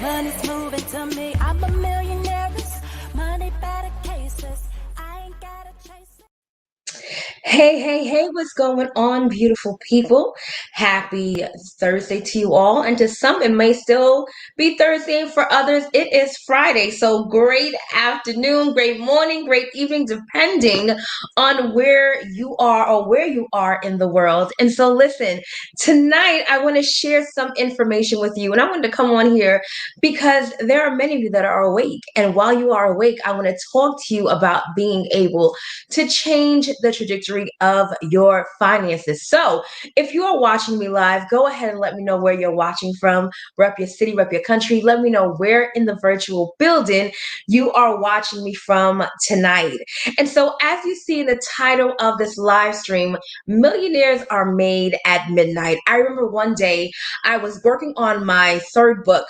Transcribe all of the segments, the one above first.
Money's moving to me. I'm a millionaire. Money better cases. I ain't gotta chase it. Hey, hey, hey, what's going on, beautiful people? Happy Thursday to you all. And to some, it may still be Thursday, and for others, it is Friday. So, great afternoon, great morning, great evening, depending on where you are or where you are in the world. And so, listen, tonight I want to share some information with you. And I wanted to come on here because there are many of you that are awake. And while you are awake, I want to talk to you about being able to change the trajectory of your finances. So, if you are watching me live, go ahead and let me know where you're watching from. Rep your city, rep your country. Let me know where in the virtual building you are watching me from tonight. And so, as you see in the title of this live stream, Millionaires are Made at Midnight. I remember one day I was working on my third book,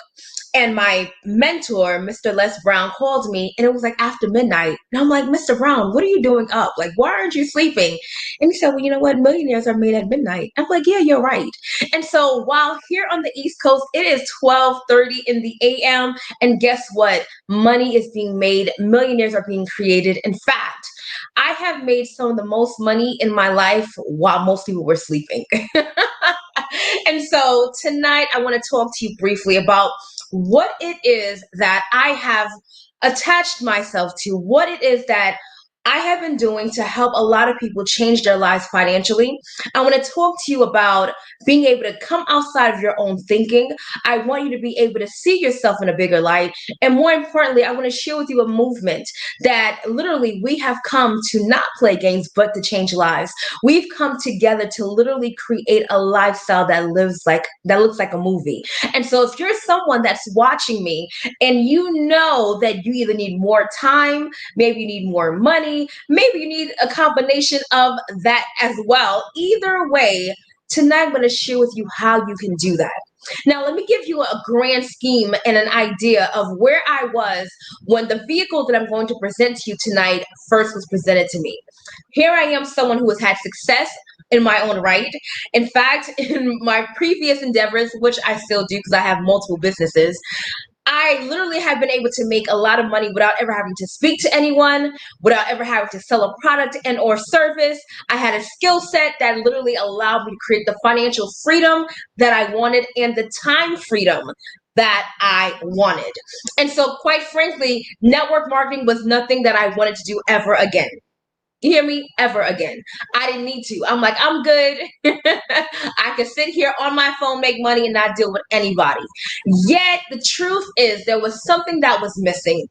and my mentor, Mr. Les Brown, called me, and it was like after midnight. And I'm like, Mr. Brown, what are you doing up? Like, why aren't you sleeping? And he said, well, you know what? Millionaires are made at midnight. I'm like, yeah, you're right. And so while here on the East Coast, it is 12:30 in the a.m. And guess what? Money is being made. Millionaires are being created. In fact, I have made some of the most money in my life while most people were sleeping. And so tonight, I want to talk to you briefly about what it is that I have attached myself to, what it is that I have been doing to help a lot of people change their lives financially. I want to talk to you about being able to come outside of your own thinking. I want you to be able to see yourself in a bigger light. And more importantly, I want to share with you a movement that literally we have come to not play games, but to change lives. We've come together to literally create a lifestyle that looks like a movie. And so if you're someone that's watching me and you know that you either need more time, maybe you need more money, maybe you need a combination of that as well. Either way, tonight I'm going to share with you how you can do that. Now, let me give you a grand scheme and an idea of where I was when the vehicle that I'm going to present to you tonight first was presented to me. Here I am, someone who has had success in my own right. In fact, in my previous endeavors, which I still do because I have multiple businesses, I literally have been able to make a lot of money without ever having to speak to anyone, without ever having to sell a product and or service. I had a skill set that literally allowed me to create the financial freedom that I wanted and the time freedom that I wanted. And so quite frankly, network marketing was nothing that I wanted to do ever again. You hear me? Ever again. I didn't need to. I'm like, I'm good. I can sit here on my phone, make money, and not deal with anybody. Yet the truth is there was something that was missing.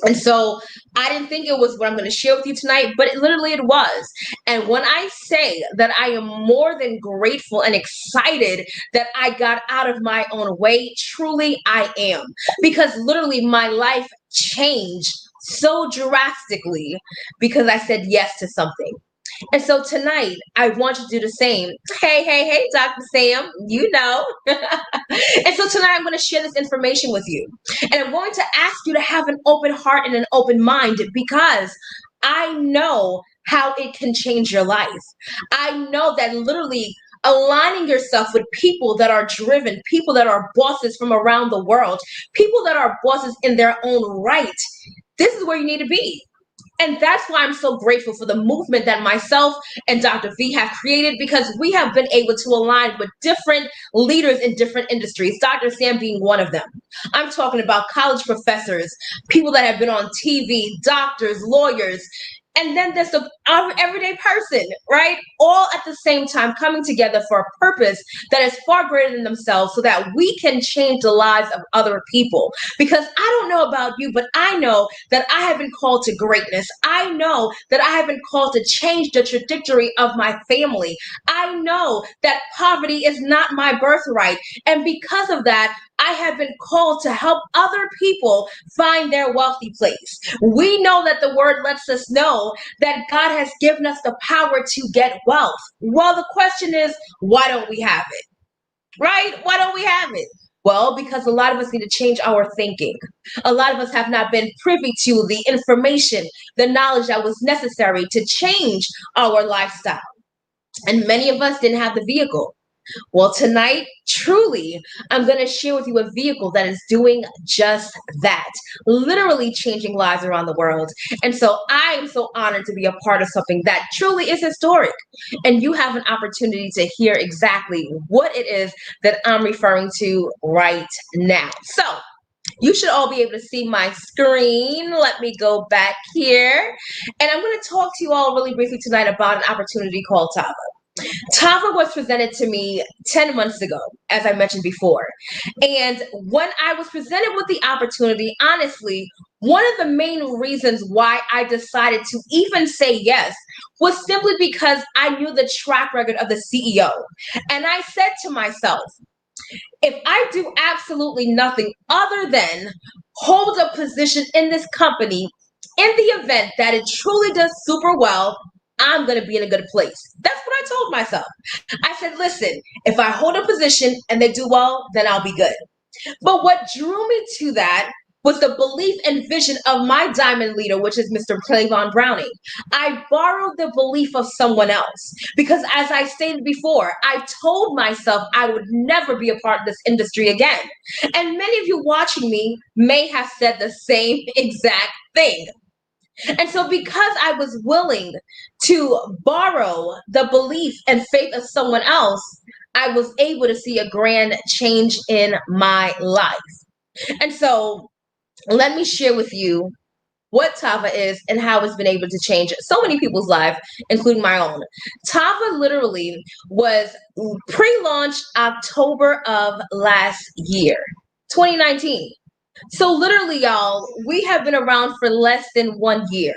And so I didn't think it was what I'm going to share with you tonight, but literally it was. And when I say that I am more than grateful and excited that I got out of my own way, truly I am. Because literally my life changed so drastically because I said yes to something. And so tonight, I want you to do the same. Hey, hey, hey, Dr. Sam, you know. And so tonight, I'm going to share this information with you. And I'm going to ask you to have an open heart and an open mind because I know how it can change your life. I know that literally aligning yourself with people that are driven, people that are bosses from around the world, people that are bosses in their own right, this is where you need to be. And that's why I'm so grateful for the movement that myself and Dr. V have created because we have been able to align with different leaders in different industries, Dr. Sam being one of them. I'm talking about college professors, people that have been on TV, doctors, lawyers, and then there's the everyday person, right? All at the same time coming together for a purpose that is far greater than themselves so that we can change the lives of other people. Because I don't know about you, but I know that I have been called to greatness. I know that I have been called to change the trajectory of my family. I know that poverty is not my birthright. And because of that, I have been called to help other people find their wealthy place. We know that the word lets us know that God has given us the power to get wealth. Well, the question is, why don't we have it? Right? Why don't we have it? Well, because a lot of us need to change our thinking. A lot of us have not been privy to the information, the knowledge that was necessary to change our lifestyle. And many of us didn't have the vehicle. Well, tonight, truly, I'm going to share with you a vehicle that is doing just that, literally changing lives around the world. And so I am so honored to be a part of something that truly is historic. And you have an opportunity to hear exactly what it is that I'm referring to right now. So, you should all be able to see my screen. Let me go back here. And I'm going to talk to you all really briefly tonight about an opportunity called Tava. Tava was presented to me 10 months ago, as I mentioned before. And when I was presented with the opportunity, honestly, one of the main reasons why I decided to even say yes was simply because I knew the track record of the CEO. And I said to myself, if I do absolutely nothing other than hold a position in this company, in the event that it truly does super well, I'm going to be in a good place. That's what I told myself. I said, listen, if I hold a position and they do well, then I'll be good. But what drew me to that was the belief and vision of my diamond leader, which is Mr. Clavon Browning. I borrowed the belief of someone else because, as I stated before, I told myself I would never be a part of this industry again. And many of you watching me may have said the same exact thing. And so, because I was willing to borrow the belief and faith of someone else, I was able to see a grand change in my life. And so, let me share with you what Tava is and how it's been able to change so many people's lives, including my own. Tava literally was pre launched October of last year, 2019. So, literally, y'all, we have been around for less than 1 year.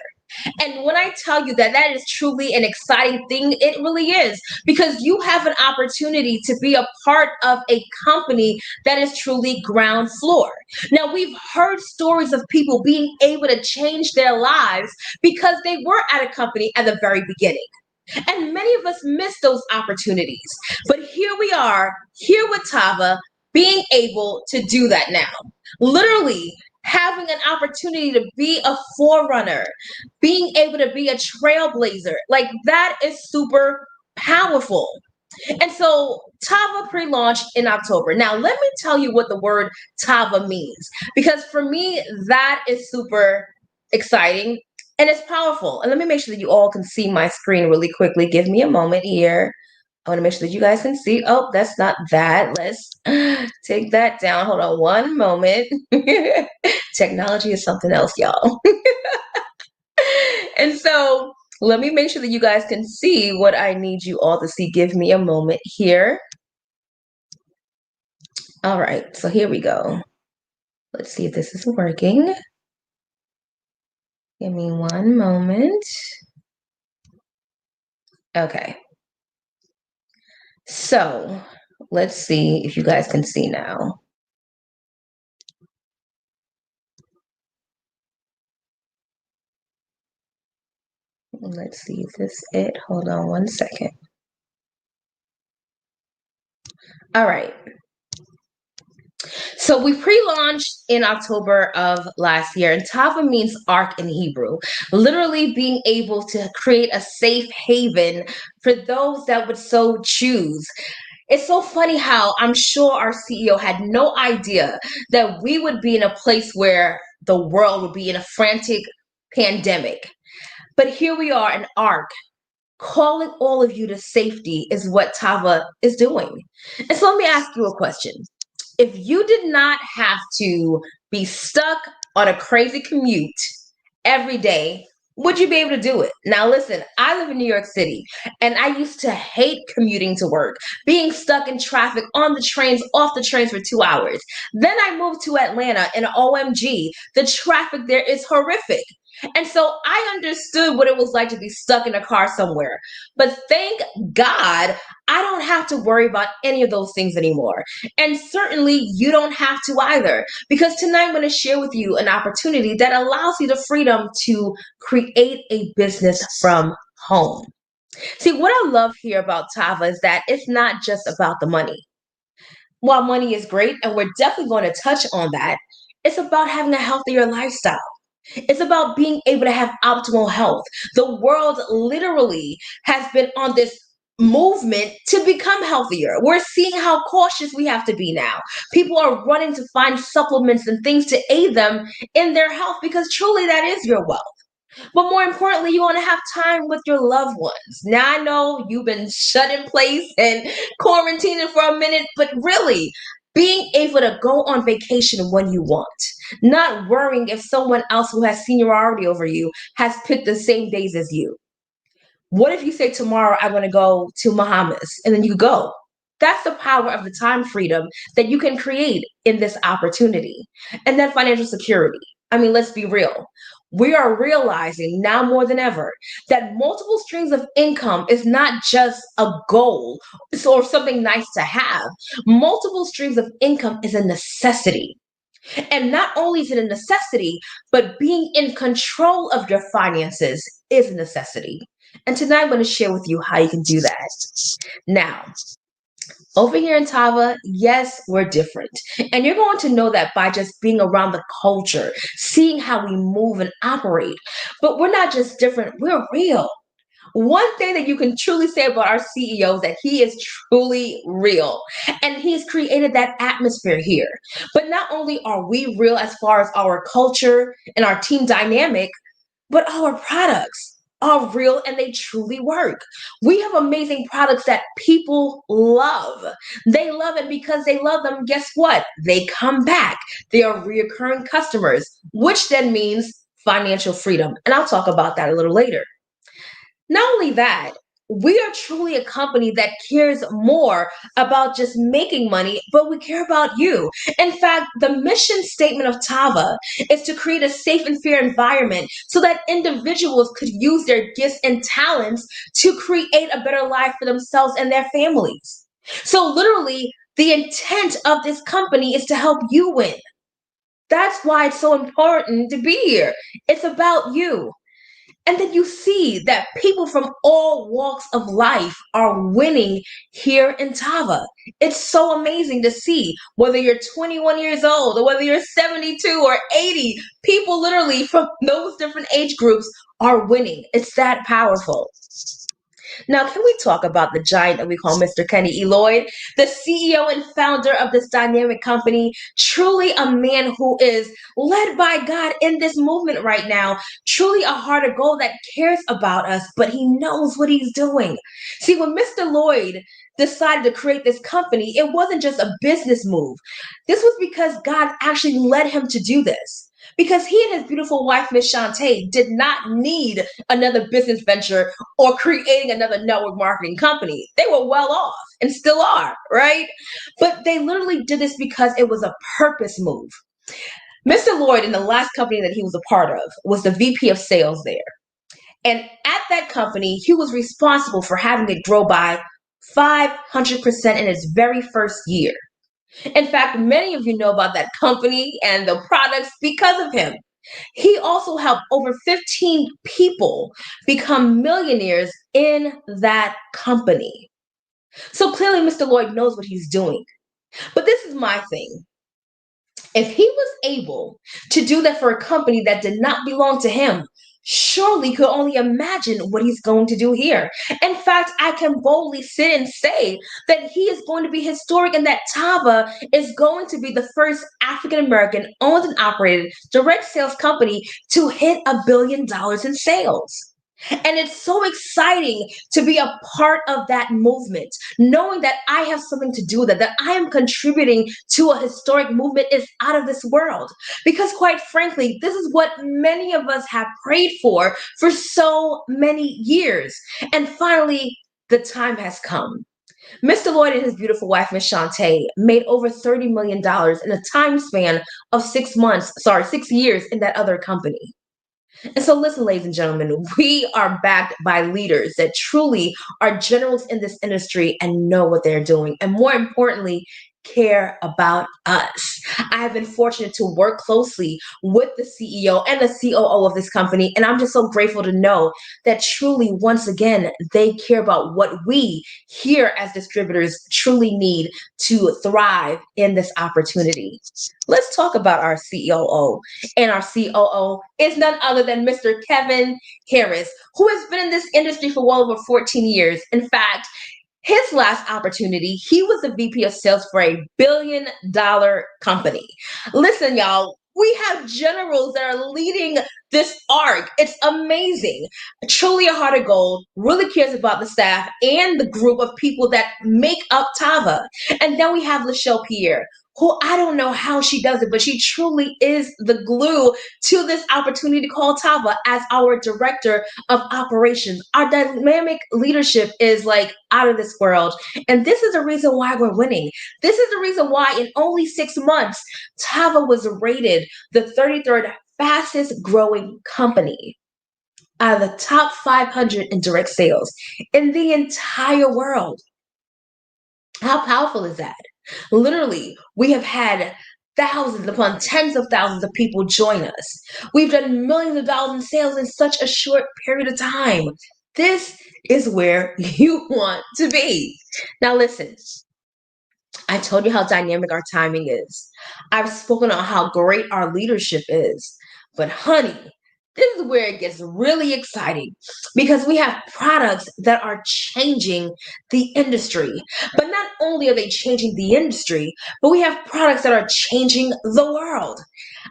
And when I tell you that that is truly an exciting thing, it really is because you have an opportunity to be a part of a company that is truly ground floor. Now, we've heard stories of people being able to change their lives because they were at a company at the very beginning. And many of us miss those opportunities. But here we are, here with Tava, being able to do that now. Literally having an opportunity to be a forerunner, being able to be a trailblazer. Like that is super powerful. And so Tava pre-launched in October. Now let me tell you what the word Tava means because for me that is super exciting and it's powerful. And let me make sure that you all can see my screen really quickly. Give me a moment here. I want to make sure that you guys can see. Oh, that's not that. Let's take that down. Hold on one moment. Technology is something else, y'all. And so let me make sure that you guys can see what I need you all to see. Give me a moment here. All right, so here we go. Let's see if this is working. Give me one moment. Okay. So let's see if you guys can see now. Let's see if this is it. Hold on one second. All right. So we pre-launched in October of last year, and Tava means ark in Hebrew, literally being able to create a safe haven for those that would so choose. It's so funny how I'm sure our CEO had no idea that we would be in a place where the world would be in a frantic pandemic. But here we are, an ark. Calling all of you to safety is what Tava is doing. And so let me ask you a question. If you did not have to be stuck on a crazy commute every day, would you be able to do it? Now, listen, I live in New York City and I used to hate commuting to work, being stuck in traffic on the trains, off the trains for 2 hours. Then I moved to Atlanta and OMG, the traffic there is horrific. And so I understood what it was like to be stuck in a car somewhere. But thank God I don't have to worry about any of those things anymore. And certainly you don't have to either. Because tonight I'm going to share with you an opportunity that allows you the freedom to create a business from home. See, what I love here about Tava is that it's not just about the money. While money is great, and we're definitely going to touch on that, it's about having a healthier lifestyle. It's about being able to have optimal health. The world literally has been on this movement to become healthier. We're seeing how cautious we have to be now. People are running to find supplements and things to aid them in their health because truly that is your wealth. But more importantly, you want to have time with your loved ones. Now, I know you've been shut in place and quarantining for a minute, but really, being able to go on vacation when you want, not worrying if someone else who has seniority over you has picked the same days as you. What if you say tomorrow I want to go to Bahamas and then you go? That's the power of the time freedom that you can create in this opportunity. And then financial security. I mean, let's be real. We are realizing now more than ever that multiple streams of income is not just a goal or something nice to have. Multiple streams of income is a necessity. And not only is it a necessity, but being in control of your finances is a necessity. And tonight I'm going to share with you how you can do that. Now, over here in Tava, yes, we're different. And you're going to know that by just being around the culture, seeing how we move and operate. But we're not just different, we're real. One thing that you can truly say about our CEO is that he is truly real and he's created that atmosphere here. But not only are we real as far as our culture and our team dynamic, but our products are real and they truly work. We have amazing products that people love. They love it because they love them. Guess what? They come back. They are reoccurring customers, which then means financial freedom. And I'll talk about that a little later. Not only that, we are truly a company that cares more about just making money, but we care about you. In fact, the mission statement of Tava is to create a safe and fair environment so that individuals could use their gifts and talents to create a better life for themselves and their families. So, literally, the intent of this company is to help you win. That's why it's so important to be here. It's about you. And then you see that people from all walks of life are winning here in Tava. It's so amazing to see whether you're 21 years old or whether you're 72 or 80, people literally from those different age groups are winning. It's that powerful. Now, can we talk about the giant that we call Mr. Kenny E. Lloyd, the CEO and founder of this dynamic company? Truly a man who is led by God in this movement right now. Truly a heart of gold that cares about us, but he knows what he's doing. See, when Mr. Lloyd decided to create this company, it wasn't just a business move. This was because God actually led him to do this. Because he and his beautiful wife, Miss Shantae, did not need another business venture or creating another network marketing company. They were well off and still are, right? But they literally did this because it was a purpose move. Mr. Lloyd, in the last company that he was a part of, was the VP of sales there. And at that company, he was responsible for having it grow by 500% in its very first year. In fact, many of you know about that company and the products because of him. He also helped over 15 people become millionaires in that company. So clearly, Mr. Lloyd knows what he's doing. But this is my thing. If he was able to do that for a company that did not belong to him, surely could only imagine what he's going to do here. In fact, I can boldly sit and say that he is going to be historic and that Tava is going to be the first African American owned and operated direct sales company to hit $1 billion in sales. And it's so exciting to be a part of that movement, knowing that I have something to do with it, that I am contributing to a historic movement is out of this world. Because quite frankly, this is what many of us have prayed for so many years. And finally, the time has come. Mr. Lloyd and his beautiful wife, Miss Shantae, made over $30 million in a time span of 6 years in that other company. And so, listen, ladies and gentlemen, we are backed by leaders that truly are generals in this industry and know what they're doing. And more importantly, care about us. I have been fortunate to work closely with the CEO and the COO of this company, and I'm just so grateful to know that truly, once again, they care about what we here as distributors truly need to thrive in this opportunity. Let's talk about our COO. And our COO is none other than Mr. Kevin Harris, who has been in this industry for well over 14 years. In fact, his last opportunity, he was the VP of sales for a $1 billion company. Listen, y'all, we have generals that are leading this arc. It's amazing. Truly a heart of gold, really cares about the staff and the group of people that make up Tava. And then we have Lachelle Pierre, who I don't know how she does it, but she truly is the glue to this opportunity to call Tava as our director of operations. Our dynamic leadership is like out of this world. And this is the reason why we're winning. This is the reason why in only 6 months, Tava was rated the 33rd fastest growing company out of the top 500 in direct sales in the entire world. How powerful is that? Literally, we have had thousands upon tens of thousands of people join us. We've done millions of dollars in sales in such a short period of time. This is where you want to be. Now, listen, I told you how dynamic our timing is. I've spoken on how great our leadership is. But, honey, this is where it gets really exciting because we have products that are changing the industry. But not only are they changing the industry, but we have products that are changing the world.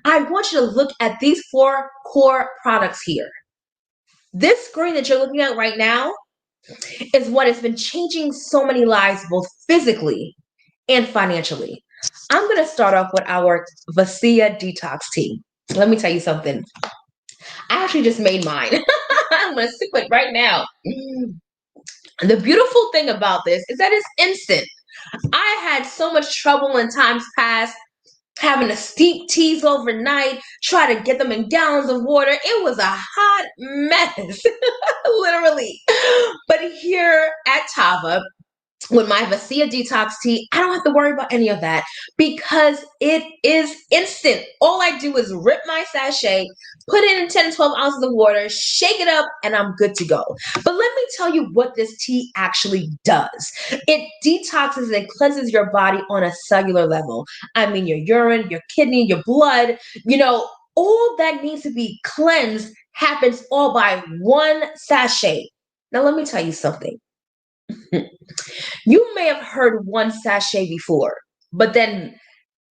I want you to look at these four core products here. This screen that you're looking at right now is what has been changing so many lives, both physically and financially. I'm going to start off with our Vasia Detox Tea. Let me tell you something. I actually just made mine. I'm going to sip it right now. The beautiful thing about this is that it's instant. I had so much trouble in times past having to steep teas overnight, try to get them in gallons of water. It was a hot mess, literally. But here at Tava, with my Vasia Detox Tea, I don't have to worry about any of that because it is instant. All I do is rip my sachet, put it in 10 to 12 ounces of water, shake it up, and I'm good to go. But let me tell you what this tea actually does. It detoxes and cleanses your body on a cellular level. I mean, your urine, your kidney, your blood, all that needs to be cleansed happens all by one sachet. Now, let me tell you something. You may have heard one sachet before, but then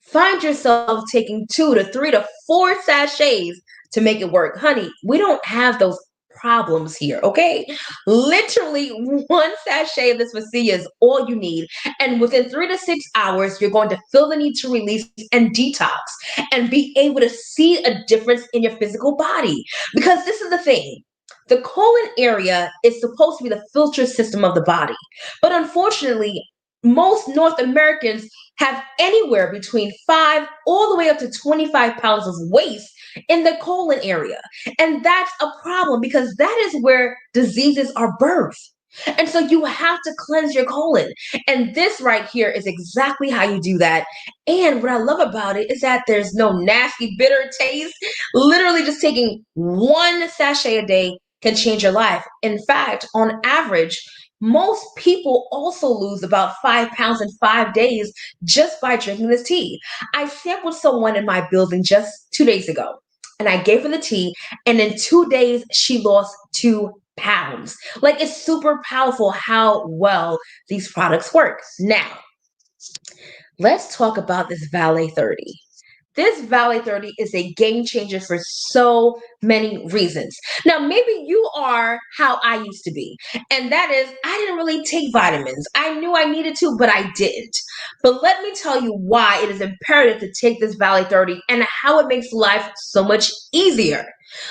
find yourself taking 2 to 3 to 4 sachets to make it work. Honey, we don't have those problems here, okay? Literally, one sachet of this Vasia is all you need. And within 3 to 6 hours, you're going to feel the need to release and detox and be able to see a difference in your physical body. Because this is the thing. The colon area is supposed to be the filter system of the body. But unfortunately, most North Americans have anywhere between 5 all the way up to 25 pounds of waste in the colon area. And that's a problem because that is where diseases are birthed. And so you have to cleanse your colon. And this right here is exactly how you do that. And what I love about it is that there's no nasty, bitter taste. Literally, just taking one sachet a day can change your life. In fact, on average, most people also lose about 5 pounds in 5 days just by drinking this tea. I sampled someone in my building just 2 days ago, and I gave her the tea, and in 2 days, she lost 2 pounds. Like, it's super powerful how well these products work. Now, let's talk about this Valet 30. This Valet 30 is a game changer for so many reasons. Now, maybe you are how I used to be, and that is I didn't really take vitamins. I knew I needed to, but I didn't. But let me tell you why it is imperative to take this Valet 30 and how it makes life so much easier.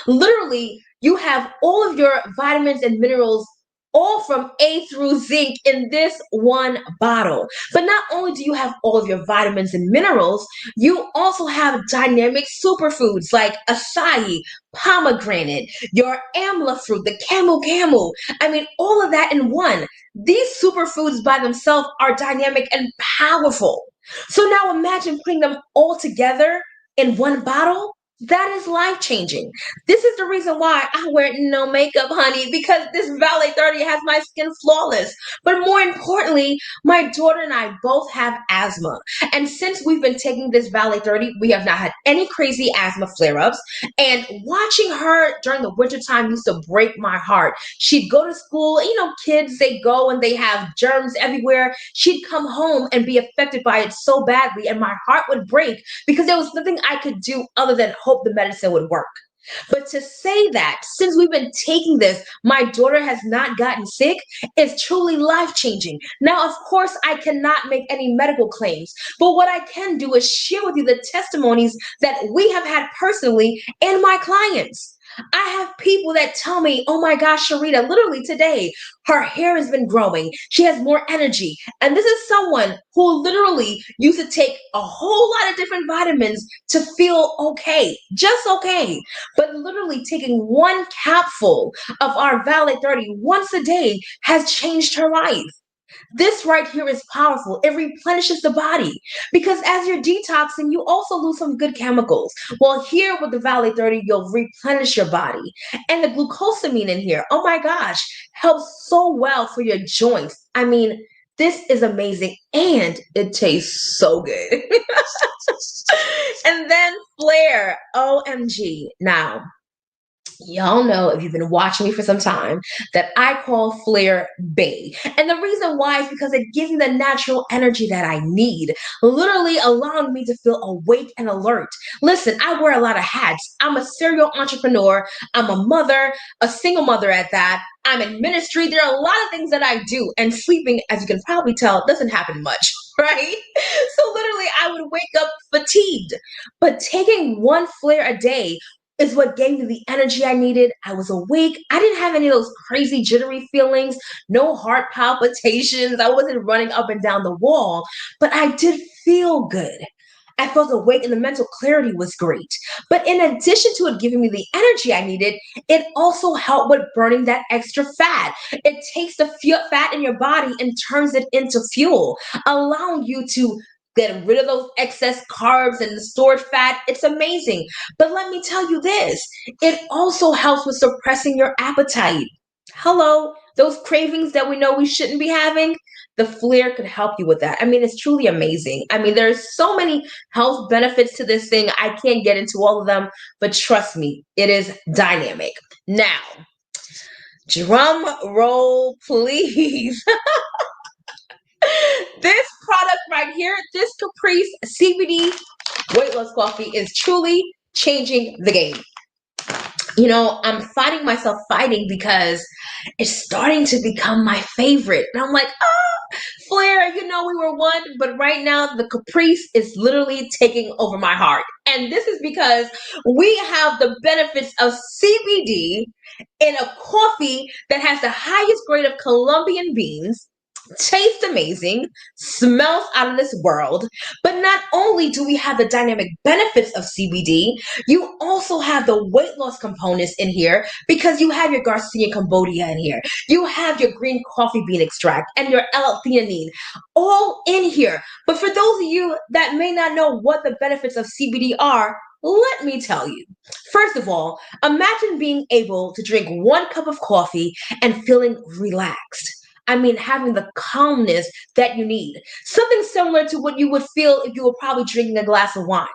Literally, you have all of your vitamins and minerals all from A through zinc in this one bottle. But not only do you have all of your vitamins and minerals, you also have dynamic superfoods like acai, pomegranate, your amla fruit, the camel. I mean, all of that in one. These superfoods by themselves are dynamic and powerful. So now imagine putting them all together in one bottle. That is life changing. This is the reason why I wear no makeup, honey, because this Valet 30 has my skin flawless. But more importantly, my daughter and I both have asthma. And since we've been taking this Valet 30, we have not had any crazy asthma flare ups. And watching her during the wintertime used to break my heart. She'd go to school, kids, they go and they have germs everywhere. She'd come home and be affected by it so badly, and my heart would break because there was nothing I could do other than hope the medicine would work. But to say that since we've been taking this, my daughter has not gotten sick is truly life changing. Now, of course, I cannot make any medical claims, but what I can do is share with you the testimonies that we have had personally and my clients. I have people that tell me, oh my gosh, Sharita, literally today, her hair has been growing. She has more energy. And this is someone who literally used to take a whole lot of different vitamins to feel okay, just okay. But literally taking one capful of our Valet 30 once a day has changed her life. This right here is powerful. It replenishes the body because as you're detoxing, you also lose some good chemicals. Well, here with the Valley 30, you'll replenish your body. And the glucosamine in here, oh my gosh, helps so well for your joints. I mean, this is amazing and it tastes so good. And then Flair, OMG. Now, y'all know if you've been watching me for some time that I call Flair Bay. And the reason why is because it gives me the natural energy that I need, literally allowing me to feel awake and alert. Listen, I wear a lot of hats. I'm a serial entrepreneur. I'm a mother, a single mother at that. I'm in ministry. There are a lot of things that I do. And sleeping, as you can probably tell, doesn't happen much, right? So literally, I would wake up fatigued. But taking one Flair a day is what gave me the energy I needed. I was awake. I didn't have any of those crazy jittery feelings, no heart palpitations. I wasn't running up and down the wall, but I did feel good. I felt awake and the mental clarity was great. But in addition to it giving me the energy I needed, it also helped with burning that extra fat. It takes the fat in your body and turns it into fuel, allowing you to get rid of those excess carbs and the stored fat. It's amazing. But let me tell you this, it also helps with suppressing your appetite. Hello, those cravings that we know we shouldn't be having, the Flair could help you with that. I mean, it's truly amazing. I mean, there's so many health benefits to this thing. I can't get into all of them, but trust me, it is dynamic. Now, drum roll, please. This product right here, this Caprice CBD weight loss coffee is truly changing the game. I'm finding myself fighting because it's starting to become my favorite. And I'm like, Flair, we were one, but right now the Caprice is literally taking over my heart. And this is because we have the benefits of CBD in a coffee that has the highest grade of Colombian beans, tastes amazing, smells out of this world. But not only do we have the dynamic benefits of CBD, you also have the weight loss components in here because you have your Garcia Cambodia in here. You have your green coffee bean extract and your L-theanine all in here. But for those of you that may not know what the benefits of CBD are, let me tell you. First of all, imagine being able to drink one cup of coffee and feeling relaxed. I mean, having the calmness that you need. Something similar to what you would feel if you were probably drinking a glass of wine.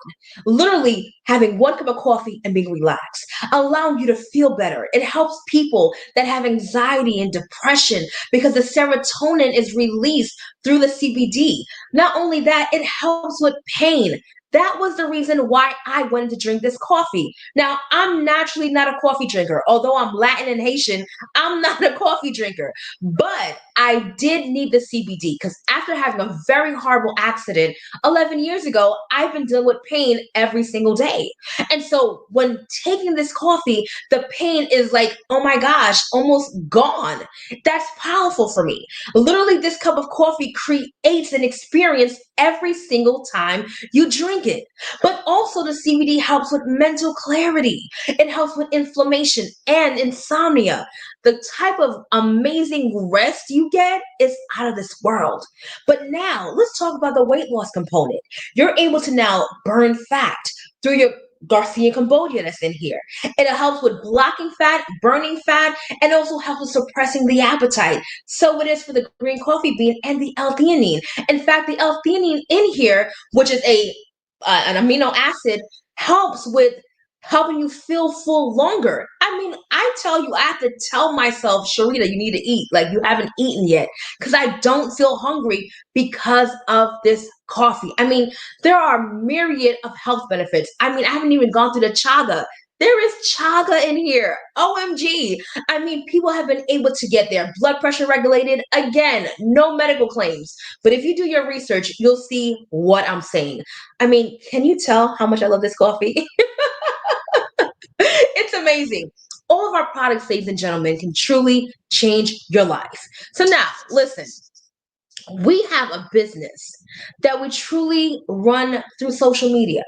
Literally having one cup of coffee and being relaxed, allowing you to feel better. It helps people that have anxiety and depression because the serotonin is released through the CBD. Not only that, it helps with pain. That was the reason why I wanted to drink this coffee. Now, I'm naturally not a coffee drinker. Although I'm Latin and Haitian, I'm not a coffee drinker. But I did need the CBD because after having a very horrible accident 11 years ago, I've been dealing with pain every single day. And so when taking this coffee, the pain is like, oh my gosh, almost gone. That's powerful for me. Literally, this cup of coffee creates an experience every single time you drink drink it. But also the CBD helps with mental clarity. It helps with inflammation and insomnia. The type of amazing rest you get is out of this world. But now let's talk about the weight loss component. You're able to now burn fat through your Garcia Cambodia that's in here. It helps with blocking fat, burning fat, and also helps with suppressing the appetite. So it is for the green coffee bean and the L-theanine. In fact, the L-theanine in here, which is an amino acid, helps with helping you feel full longer. I mean, I tell you, I have to tell myself, Sharita, you need to eat. Like you haven't eaten yet because I don't feel hungry because of this coffee. I mean, there are myriad of health benefits. I mean, I haven't even gone through the chaga. There is chaga in here. OMG. I mean, people have been able to get their blood pressure regulated. Again, no medical claims. But if you do your research, you'll see what I'm saying. I mean, can you tell how much I love this coffee? It's amazing. All of our products, ladies and gentlemen, can truly change your life. So now, listen, we have a business that we truly run through social media.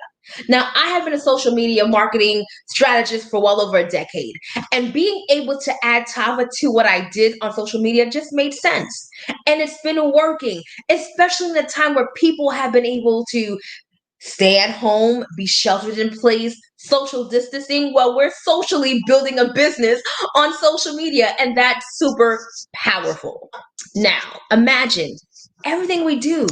Now, I have been a social media marketing strategist for well over a decade, and being able to add Tava to what I did on social media just made sense. And it's been working, especially in the time where people have been able to stay at home, be sheltered in place, social distancing while we're socially building a business on social media. And that's super powerful. Now, imagine everything we do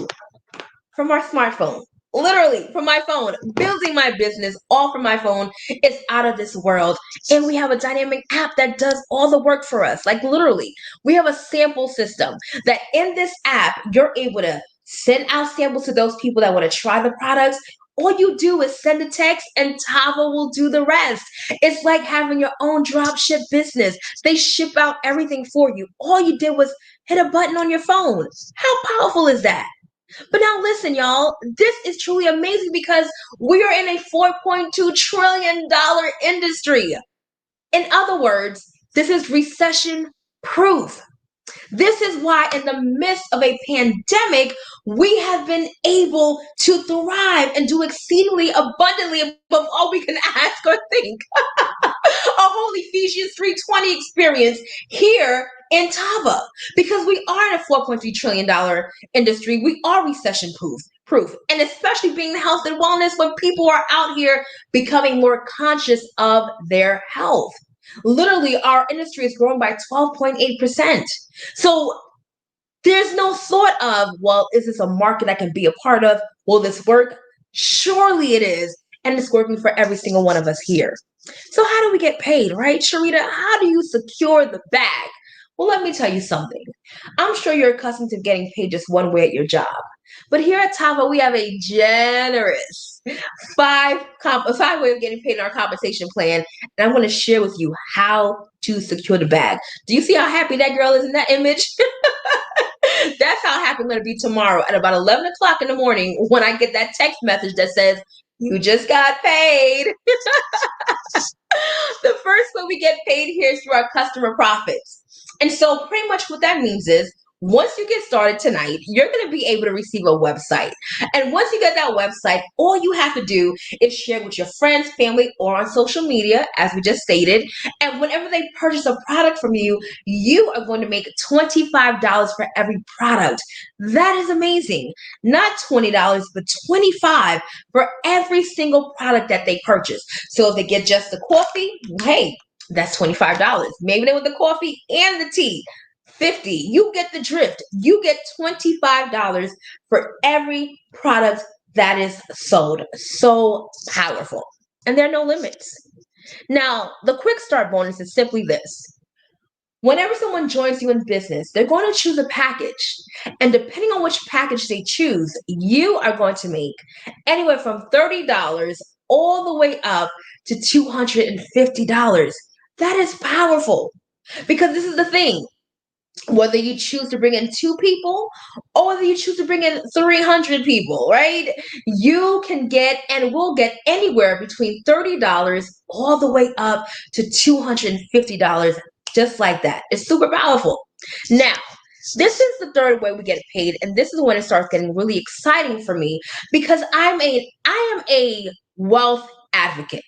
from our smartphone. Literally from my phone, building my business all from my phone is out of this world. And we have a dynamic app that does all the work for us. Like literally, we have a sample system that in this app, you're able to send out samples to those people that want to try the products. All you do is send a text and Tava will do the rest. It's like having your own drop ship business. They ship out everything for you. All you did was hit a button on your phone. How powerful is that? But now listen, y'all, this is truly amazing because we are in a $4.2 trillion industry. In other words, this is recession proof. This is why, in the midst of a pandemic, we have been able to thrive and do exceedingly abundantly above all we can ask or think. A whole Ephesians 3:20 experience here in Tava because we are in a $4.3 trillion industry. We are recession proof, and especially being the health and wellness when people are out here becoming more conscious of their health. Literally, our industry is growing by 12.8%. So there's no thought of, well, is this a market I can be a part of? Will this work? Surely it is. And it's working for every single one of us here. So how do we get paid, right? Sharita, how do you secure the bag? Well, let me tell you something. I'm sure you're accustomed to getting paid just one way at your job. But here at Tava, we have a generous five way of getting paid in our compensation plan. And I'm going to share with you how to secure the bag. Do you see how happy that girl is in that image? That's how happy I'm going to be tomorrow at about 11 o'clock in the morning when I get that text message that says, you just got paid. The first way we get paid here is through our customer profits. And so pretty much what that means is once you get started tonight, you're going to be able to receive a website. And once you get that website, all you have to do is share with your friends, family, or on social media, as we just stated. And whenever they purchase a product from you, you are going to make $25 for every product. That is amazing. Not $20, but $25 for every single product that they purchase. So if they get just the coffee, hey, that's $25. Maybe they want the coffee and the tea. 50. You get the drift. You get $25 for every product that is sold. So powerful. And there are no limits. Now, the quick start bonus is simply this. Whenever someone joins you in business, they're going to choose a package. And depending on which package they choose, you are going to make anywhere from $30 all the way up to $250. That is powerful. Because this is the thing. Whether you choose to bring in 2 people or whether you choose to bring in 300 people, right? You can get and will get anywhere between $30 all the way up to $250, just like that. It's super powerful. Now, This is the third way we get paid, and this is when it starts getting really exciting for me because I am a wealth advocate.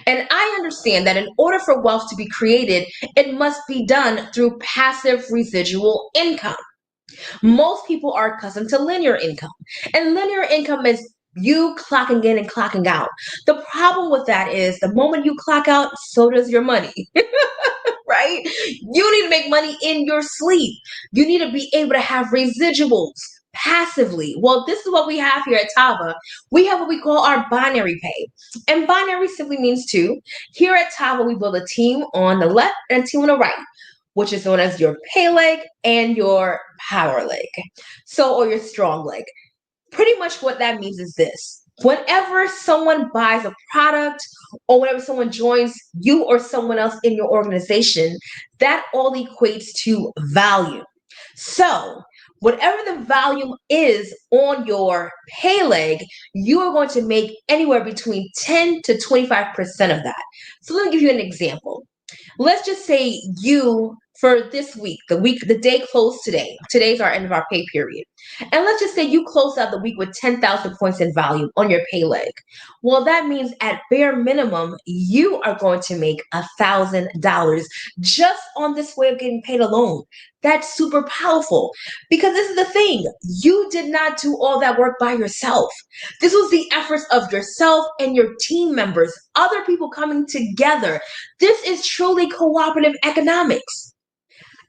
And I understand that in order for wealth to be created, it must be done through passive residual income. Most people are accustomed to linear income, and linear income is you clocking in and clocking out. The problem with that is the moment you clock out, so does your money. Right? You need to make money in your sleep. You need to be able to have residuals passively. Well, this is what we have here at Tava. We have what we call our binary pay. And binary simply means two. Here at Tava, we build a team on the left and a team on the right, which is known as your pay leg and your power leg. So, or your strong leg. Pretty much what that means is this. Whenever someone buys a product or whenever someone joins you or someone else in your organization, that all equates to value. So, whatever the volume is on your pay leg, you are going to make anywhere between 10 to 25% of that. So, let me give you an example. Let's just say you for this week, the day closed today. Today's our end of our pay period. And let's just say you closed out the week with 10,000 points in value on your pay leg. Well, that means at bare minimum, you are going to make $1,000 just on this way of getting paid alone. That's super powerful because this is the thing. You did not do all that work by yourself. This was the efforts of yourself and your team members, other people coming together. This is truly cooperative economics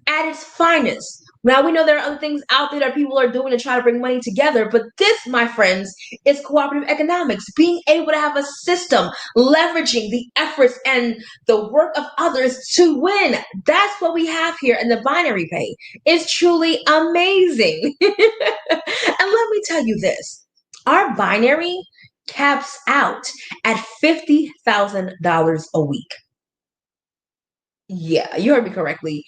at its finest. Now we know there are other things out there that people are doing to try to bring money together, but this, my friends, is cooperative economics. Being able to have a system, leveraging the efforts and the work of others to win. That's what we have here in the binary pay. It's truly amazing. And let me tell you this. Our binary caps out at $50,000 a week. Yeah, you heard me correctly.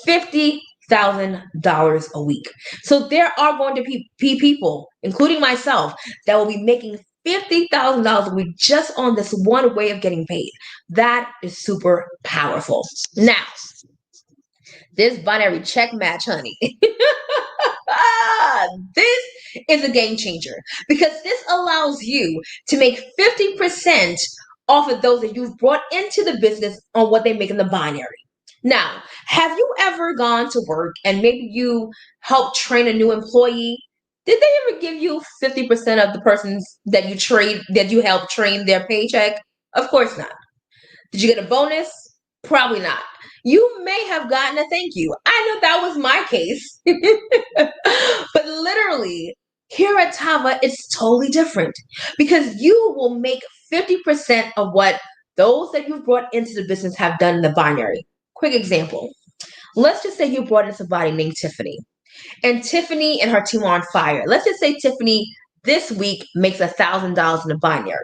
$50,000 a week. So there are going to be people, including myself, that will be making $50,000 a week just on this one way of getting paid. That is super powerful. Now, this binary check match, honey. This is a game changer because this allows you to make 50% off of those that you've brought into the business on what they make in the binary. Now, have you ever gone to work and maybe you helped train a new employee? Did they ever give you 50% of the persons that you helped train their paycheck? Of course not. Did you get a bonus? Probably not. You may have gotten a thank you. I know that was my case. But literally, here at Tava, it's totally different because you will make 50% of what those that you've brought into the business have done in the binary. Quick example. Let's just say you brought in somebody named Tiffany, and Tiffany and her team are on fire. Let's just say Tiffany this week makes $1,000 in the binary.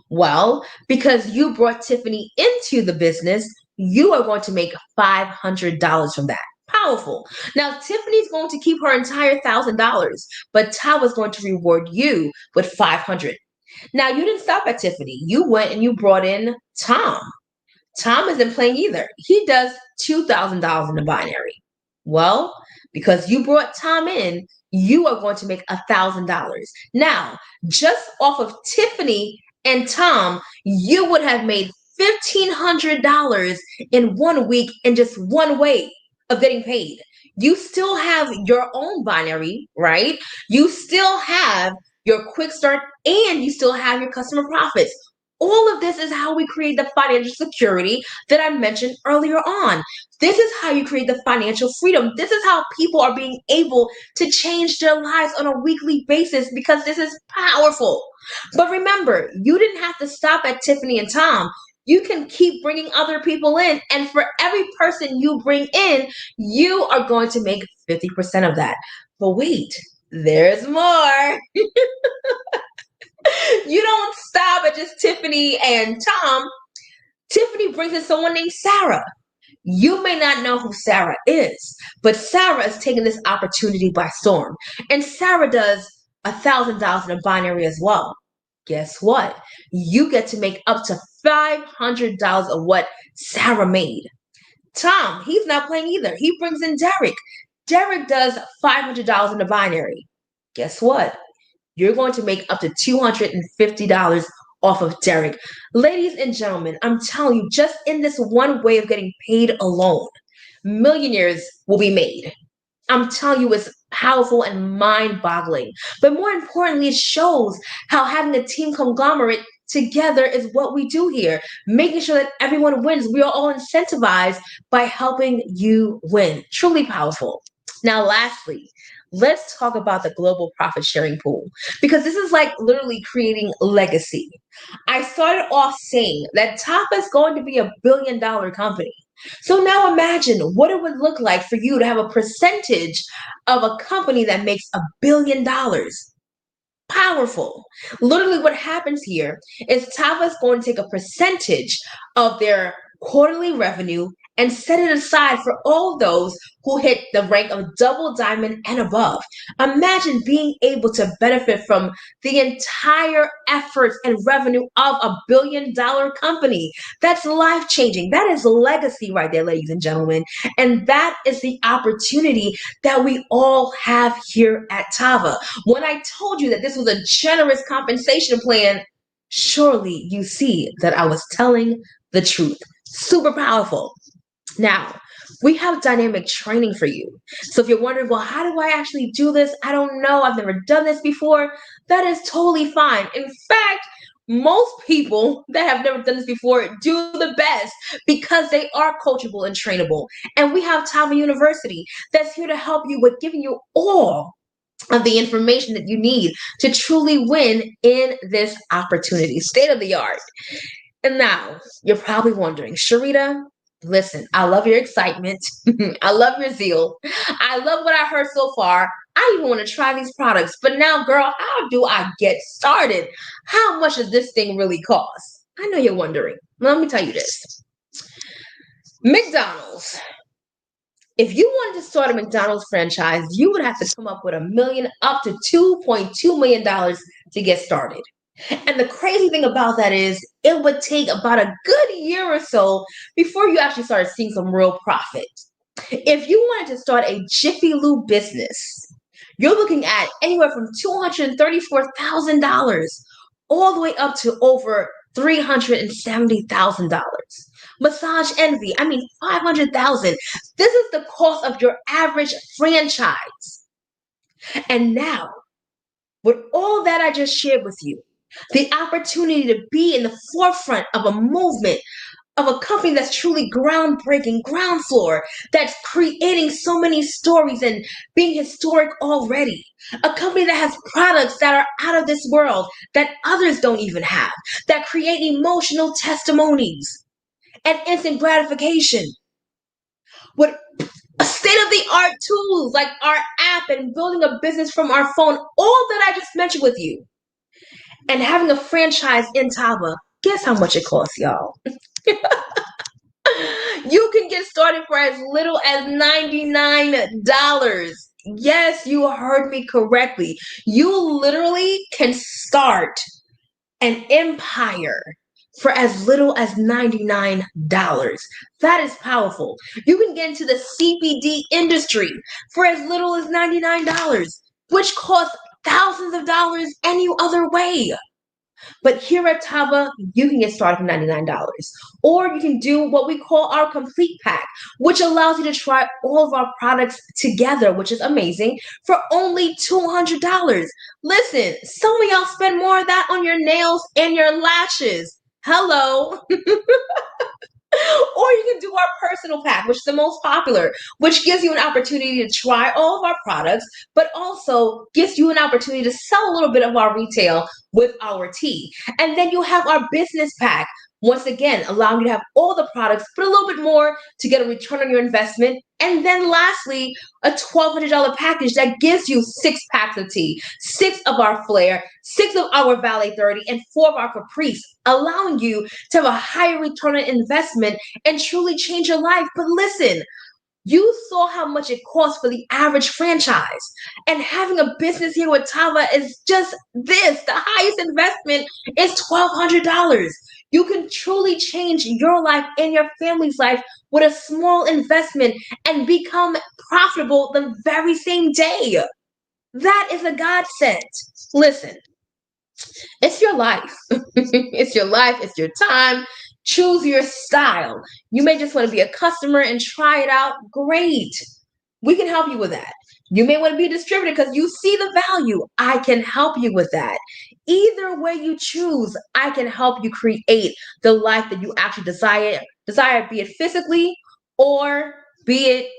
Well, because you brought Tiffany into the business, you are going to make $500 from that. Powerful. Now, Tiffany's going to keep her entire $1,000, but Tawa's going to reward you with 500. Now, you didn't stop at Tiffany. You went and you brought in Tom. Tom isn't playing either. He does $2,000 in the binary. Well, because you brought Tom in, you are going to make $1,000. Now, just off of Tiffany and Tom, you would have made $1,500 in 1 week in just one way of getting paid. You still have your own binary, right? You still have your quick start and you still have your customer profits. All of this is how we create the financial security that I mentioned earlier on. This is how you create the financial freedom. This is how people are being able to change their lives on a weekly basis because this is powerful. But remember, you didn't have to stop at Tiffany and Tom. You can keep bringing other people in. And for every person you bring in, you are going to make 50% of that. But wait, there's more. You don't stop at just Tiffany and Tom. Tiffany brings in someone named Sarah. You may not know who Sarah is, but Sarah is taking this opportunity by storm. And Sarah does $1,000 in a binary as well. Guess what? You get to make up to $500 of what Sarah made. Tom, he's not playing either. He brings in Derek. Derek does $500 in the binary. Guess what? You're going to make up to $250 off of Derek. Ladies and gentlemen, I'm telling you, just in this one way of getting paid alone, millionaires will be made. I'm telling you, it's powerful and mind boggling. But more importantly, it shows how having a team conglomerate together is what we do here, making sure that everyone wins. We are all incentivized by helping you win. Truly powerful. Now, lastly, let's talk about the global profit sharing pool because this is like literally creating legacy. I started off saying that Tapa is going to be a $1 billion company. So now imagine what it would look like for you to have a percentage of a company that makes $1 billion. Powerful. Literally, what happens here is Tava is going to take a percentage of their quarterly revenue and set it aside for all those who hit the rank of double diamond and above. Imagine being able to benefit from the entire efforts and revenue of a $1 billion company. That's life changing. That is legacy right there, ladies and gentlemen. And that is the opportunity that we all have here at Tava. When I told you that this was a generous compensation plan, surely you see that I was telling the truth. Super powerful. Now, we have dynamic training for you. So if you're wondering, well, how do I actually do this? I don't know. I've never done this before. That is totally fine. In fact, most people that have never done this before do the best because they are coachable and trainable. And we have Tava University that's here to help you with giving you all of the information that you need to truly win in this opportunity. State of the art. And now you're probably wondering, Sharita, listen, I love your excitement. I love your zeal. I love what I heard so far. I even want to try these products. But now, girl, how do I get started? How much does this thing really cost? I know you're wondering. Well, let me tell you this. McDonald's. If you wanted to start a McDonald's franchise, you would have to come up with $1 million up to $2.2 million to get started. And the crazy thing about that is it would take about a good year or so before you actually started seeing some real profit. If you wanted to start a Jiffy Lube business, you're looking at anywhere from $234,000 all the way up to over $370,000. Massage Envy, I mean 500,000. This is the cost of your average franchise. And now, with all that I just shared with you, the opportunity to be in the forefront of a movement, of a company that's truly groundbreaking, ground floor, that's creating so many stories and being historic already. A company that has products that are out of this world, that others don't even have, that create emotional testimonies and instant gratification. With state of the art tools like our app and building a business from our phone, all that I just mentioned with you. And having a franchise in Tava, guess how much it costs, y'all? You can get started for as little as $99. Yes, you heard me correctly. You literally can start an empire for as little as $99. That is powerful. You can get into the CBD industry for as little as $99, which costs thousands of dollars any other way. But here at Tava, you can get started for $99. Or you can do what we call our complete pack, which allows you to try all of our products together, which is amazing, for only $200. Listen, some of y'all spend more of that on your nails and your lashes. Hello. Or you can do our personal pack, which is the most popular, which gives you an opportunity to try all of our products, but also gives you an opportunity to sell a little bit of our retail with our tea. And then you have our business pack, once again, allowing you to have all the products, but a little bit more to get a return on your investment. And then lastly, a $1,200 package that gives you 6 packs of tea, 6 of our Flair, 6 of our Valet 30, and 4 of our Caprice, allowing you to have a higher return on investment and truly change your life. But listen, you saw how much it costs for the average franchise. And having a business here with Tava is just this. The highest investment is $1,200. You can truly change your life and your family's life with a small investment and become profitable the very same day. That is a godsend. Listen, it's your life. It's your life, it's your time. Choose your style. You may just want to be a customer and try it out. Great. We can help you with that. You may want to be a distributor because you see the value. I can help you with that. Either way you choose, I can help you create the life that you actually desire, be it physically or be it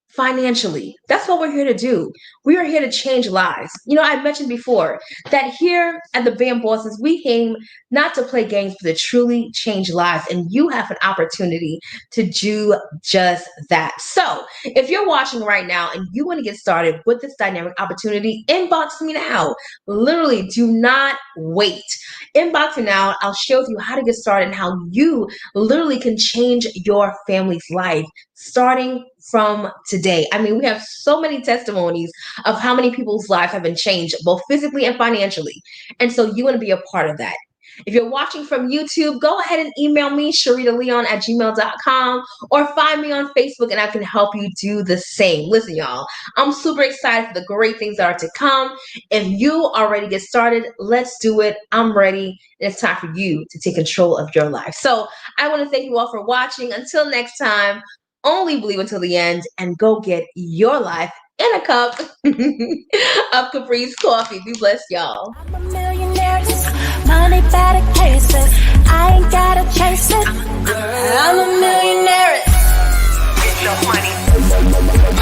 financially. That's what we're here to do. We are here to change lives. I mentioned before that here at the B.A.M Bosses, we came not to play games, but to truly change lives. And you have an opportunity to do just that. So if you're watching right now and you want to get started with this dynamic opportunity, inbox me now. Literally, do not wait. Inbox me now. I'll share with you how to get started and how you literally can change your family's life starting from today. I mean, we have so many testimonies of how many people's lives have been changed, both physically and financially. And so you want to be a part of that. If you're watching from YouTube, go ahead and email me, SharitaLeon@gmail.com, or find me on Facebook and I can help you do the same. Listen, y'all, I'm super excited for the great things that are to come. If you are ready to get started, let's do it. I'm ready. And it's time for you to take control of your life. So I want to thank you all for watching. Until next time, only believe until the end and go get your life in a cup of Capri's coffee. Be blessed, y'all. I'm a millionaire, money better cases. I ain't gotta chase it. I'm a millionaire. Get your money.